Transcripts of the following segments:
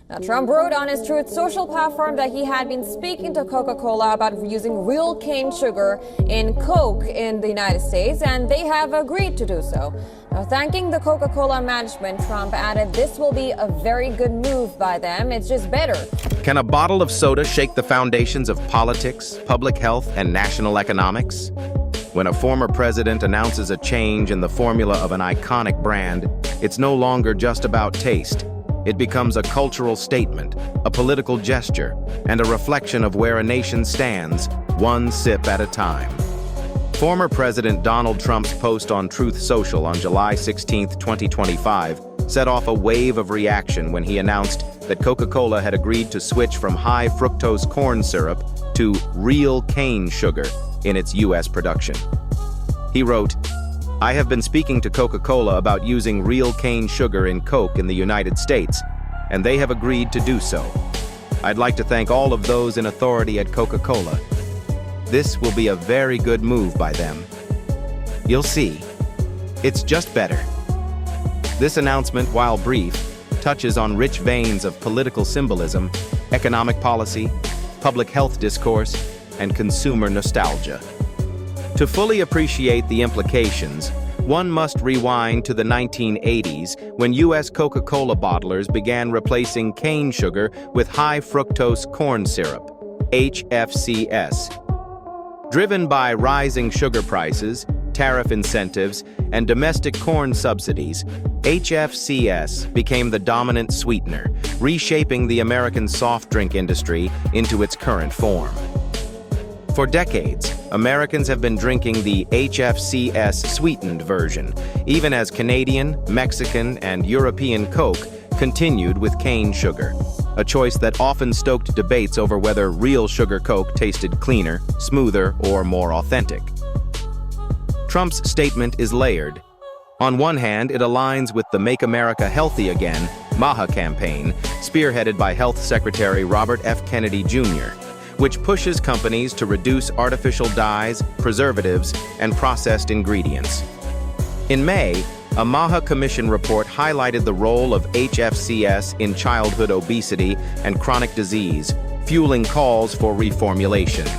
Now, Trump wrote on his Truth Social platform that he had been speaking to Coca-Cola about using real cane sugar in Coke in the United States, and they have agreed to do so. Now, thanking the Coca-Cola management, Trump added this will be a very good move by them. It's just better. Can a bottle of soda shake the foundations of politics, public health, and national economics? When a former president announces a change in the formula of an iconic brand, it's no longer just about taste. It becomes a cultural statement, a political gesture, and a reflection of where a nation stands, one sip at a time. Former President Donald Trump's post on Truth Social on July 16, 2025, set off a wave of reaction when he announced that Coca-Cola had agreed to switch from high-fructose corn syrup to real cane sugar in its U.S. production. He wrote, "I have been speaking to Coca-Cola about using real cane sugar in Coke in the United States, and they have agreed to do so. I'd like to thank all of those in authority at Coca-Cola. This will be a very good move by them. You'll see. It's just better." This announcement, while brief, touches on rich veins of political symbolism, economic policy, public health discourse, and consumer nostalgia. To fully appreciate the implications, one must rewind to the 1980s when U.S. Coca-Cola bottlers began replacing cane sugar with high-fructose corn syrup, HFCS. Driven by rising sugar prices, tariff incentives, and domestic corn subsidies, HFCS became the dominant sweetener, reshaping the American soft drink industry into its current form. For decades, Americans have been drinking the HFCS sweetened version, even as Canadian, Mexican, and European Coke continued with cane sugar, a choice that often stoked debates over whether real sugar Coke tasted cleaner, smoother, or more authentic. Trump's statement is layered. On one hand, it aligns with the Make America Healthy Again (MAHA) campaign, spearheaded by Health Secretary Robert F. Kennedy Jr., which pushes companies to reduce artificial dyes, preservatives, and processed ingredients. In May, a MAHA Commission report highlighted the role of HFCS in childhood obesity and chronic disease, fueling calls for reformulation.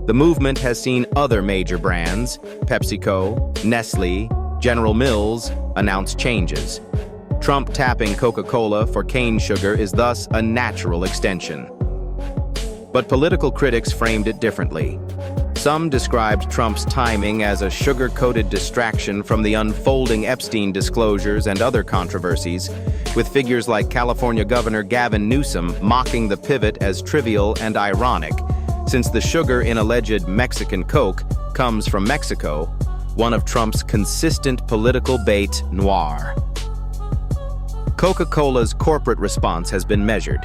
The movement has seen other major brands, PepsiCo, Nestle, General Mills, announce changes. Trump tapping Coca-Cola for cane sugar is thus a natural extension. But political critics framed it differently. Some described Trump's timing as a sugar-coated distraction from the unfolding Epstein disclosures and other controversies, with figures like California Governor Gavin Newsom mocking the pivot as trivial and ironic, since the sugar in alleged Mexican Coke comes from Mexico, one of Trump's consistent political bête noire. Coca-Cola's corporate response has been measured.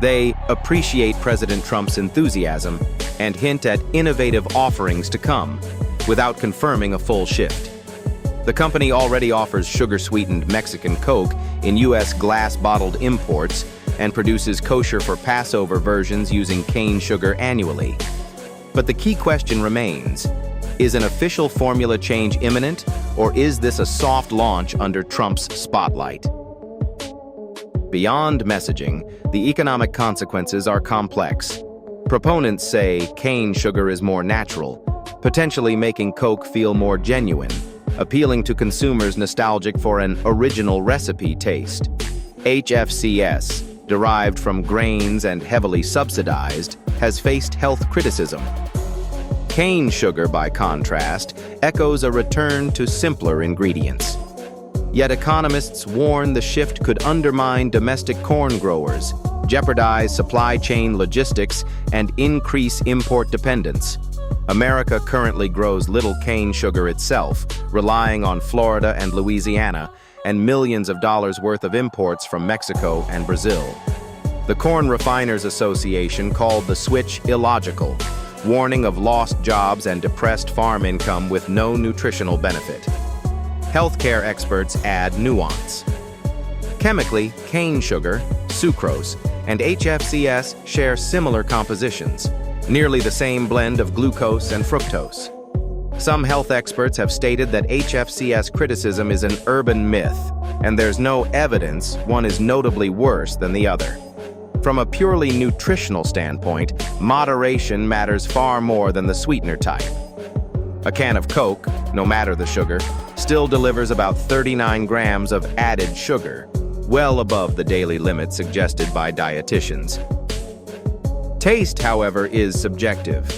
They appreciate President Trump's enthusiasm and hint at innovative offerings to come, without confirming a full shift. The company already offers sugar-sweetened Mexican Coke in U.S. glass-bottled imports and produces kosher for Passover versions using cane sugar annually. But the key question remains, is an official formula change imminent, or is this a soft launch under Trump's spotlight? Beyond messaging, the economic consequences are complex. Proponents say cane sugar is more natural, potentially making Coke feel more genuine, appealing to consumers nostalgic for an original recipe taste. HFCS, derived from grains and heavily subsidized, has faced health criticism. Cane sugar, by contrast, echoes a return to simpler ingredients. Yet economists warn the shift could undermine domestic corn growers, jeopardize supply chain logistics, and increase import dependence. America currently grows little cane sugar itself, relying on Florida and Louisiana, and millions of dollars worth of imports from Mexico and Brazil. The Corn Refiners Association called the switch illogical, warning of lost jobs and depressed farm income with no nutritional benefit. Healthcare experts add nuance. Chemically, cane sugar, sucrose, and HFCS share similar compositions, nearly the same blend of glucose and fructose. Some health experts have stated that HFCS criticism is an urban myth, and there's no evidence one is notably worse than the other. From a purely nutritional standpoint, moderation matters far more than the sweetener type. A can of Coke, no matter the sugar, still delivers about 39 grams of added sugar, well above the daily limit suggested by dietitians. Taste, however, is subjective.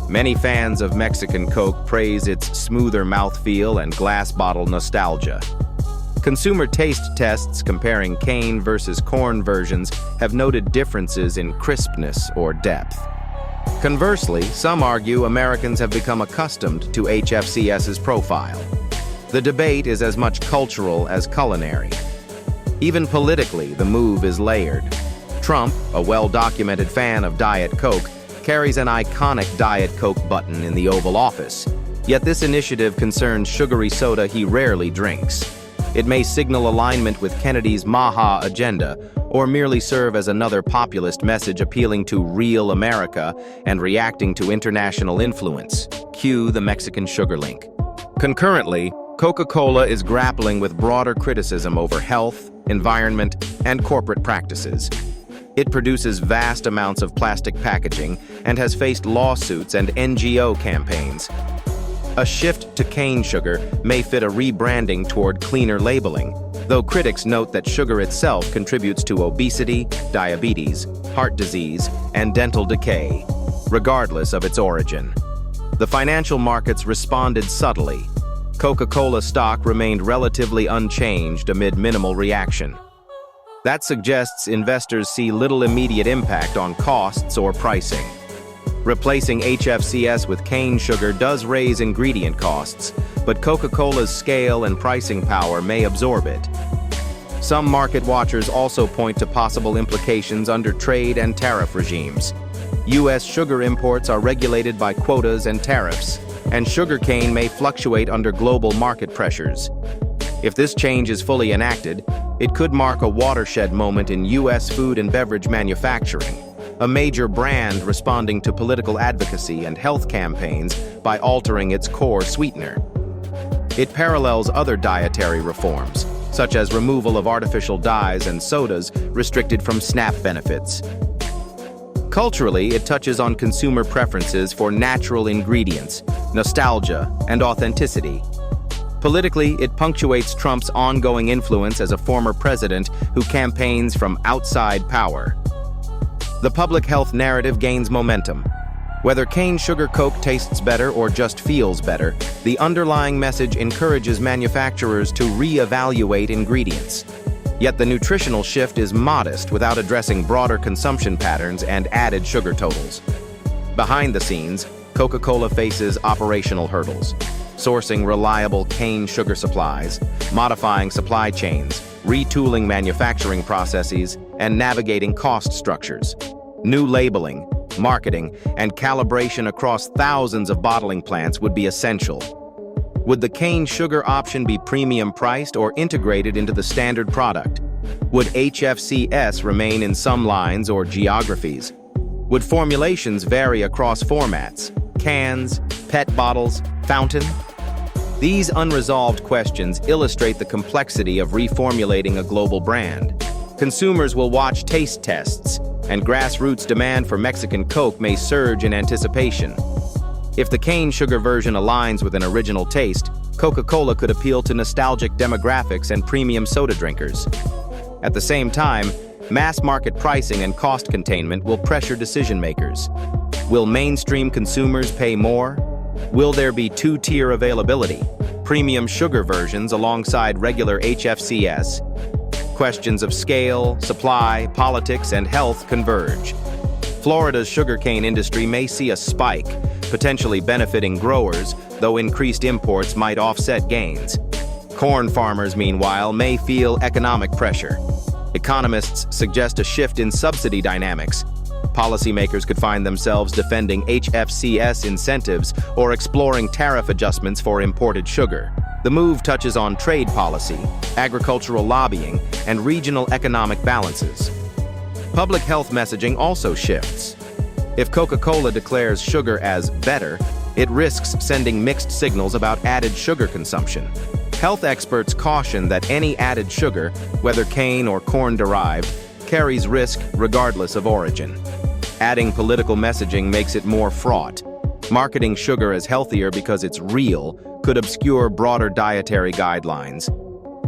Many fans of Mexican Coke praise its smoother mouthfeel and glass bottle nostalgia. Consumer taste tests comparing cane versus corn versions have noted differences in crispness or depth. Conversely, some argue Americans have become accustomed to HFCS's profile. The debate is as much cultural as culinary. Even politically, the move is layered. Trump, a well-documented fan of Diet Coke, carries an iconic Diet Coke button in the Oval Office. Yet this initiative concerns sugary soda he rarely drinks. It may signal alignment with Kennedy's Maha agenda, or merely serve as another populist message appealing to real America and reacting to international influence. Cue the Mexican sugar link. Concurrently, Coca-Cola is grappling with broader criticism over health, environment, and corporate practices. It produces vast amounts of plastic packaging and has faced lawsuits and NGO campaigns. A shift to cane sugar may fit a rebranding toward cleaner labeling, though critics note that sugar itself contributes to obesity, diabetes, heart disease, and dental decay, regardless of its origin. The financial markets responded subtly. Coca-Cola stock remained relatively unchanged amid minimal reaction. That suggests investors see little immediate impact on costs or pricing. Replacing HFCS with cane sugar does raise ingredient costs, but Coca-Cola's scale and pricing power may absorb it. Some market watchers also point to possible implications under trade and tariff regimes. U.S. sugar imports are regulated by quotas and tariffs, and sugarcane may fluctuate under global market pressures. If this change is fully enacted, it could mark a watershed moment in U.S. food and beverage manufacturing, a major brand responding to political advocacy and health campaigns by altering its core sweetener. It parallels other dietary reforms, such as removal of artificial dyes and sodas restricted from SNAP benefits. Culturally, it touches on consumer preferences for natural ingredients, nostalgia, and authenticity. Politically, it punctuates Trump's ongoing influence as a former president who campaigns from outside power. The public health narrative gains momentum. Whether cane sugar Coke tastes better or just feels better, the underlying message encourages manufacturers to re-evaluate ingredients. Yet the nutritional shift is modest without addressing broader consumption patterns and added sugar totals. Behind the scenes, Coca-Cola faces operational hurdles. Sourcing reliable cane sugar supplies, modifying supply chains, retooling manufacturing processes, and navigating cost structures. New labeling, marketing, and calibration across thousands of bottling plants would be essential. Would the cane sugar option be premium priced or integrated into the standard product? Would HFCS remain in some lines or geographies? Would formulations vary across formats? Cans, PET bottles, fountain? These unresolved questions illustrate the complexity of reformulating a global brand. Consumers will watch taste tests, and grassroots demand for Mexican Coke may surge in anticipation. If the cane sugar version aligns with an original taste, Coca-Cola could appeal to nostalgic demographics and premium soda drinkers. At the same time, mass market pricing and cost containment will pressure decision-makers. Will mainstream consumers pay more? Will there be two-tier availability, premium sugar versions alongside regular HFCS? Questions of scale, supply, politics, and health converge. Florida's sugarcane industry may see a spike, potentially benefiting growers, though increased imports might offset gains. Corn farmers, meanwhile, may feel economic pressure. Economists suggest a shift in subsidy dynamics. Policymakers could find themselves defending HFCS incentives or exploring tariff adjustments for imported sugar. The move touches on trade policy, agricultural lobbying, and regional economic balances. Public health messaging also shifts. If Coca-Cola declares sugar as better, it risks sending mixed signals about added sugar consumption. Health experts caution that any added sugar, whether cane or corn-derived, carries risk regardless of origin. Adding political messaging makes it more fraught. Marketing sugar as healthier because it's real could obscure broader dietary guidelines.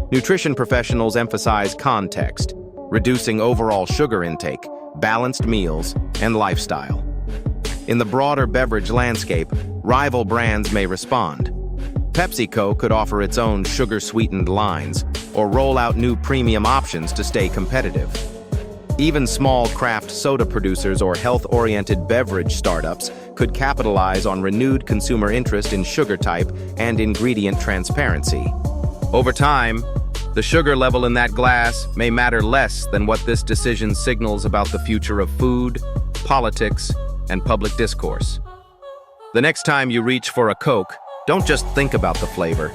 Nutrition professionals emphasize context, reducing overall sugar intake, balanced meals, and lifestyle. In the broader beverage landscape, rival brands may respond. PepsiCo could offer its own sugar-sweetened lines or roll out new premium options to stay competitive. Even small craft soda producers or health-oriented beverage startups could capitalize on renewed consumer interest in sugar type and ingredient transparency. Over time, the sugar level in that glass may matter less than what this decision signals about the future of food, politics, and public discourse. The next time you reach for a Coke, don't just think about the flavor.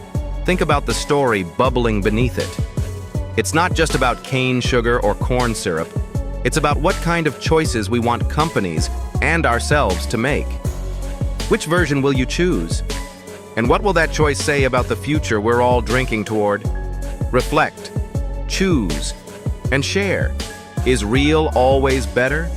Think about the story bubbling beneath it. It's not just about cane sugar or corn syrup. It's about what kind of choices we want companies and ourselves to make. Which version will you choose? And what will that choice say about the future we're all drinking toward? Reflect, choose, and share. Is real always better?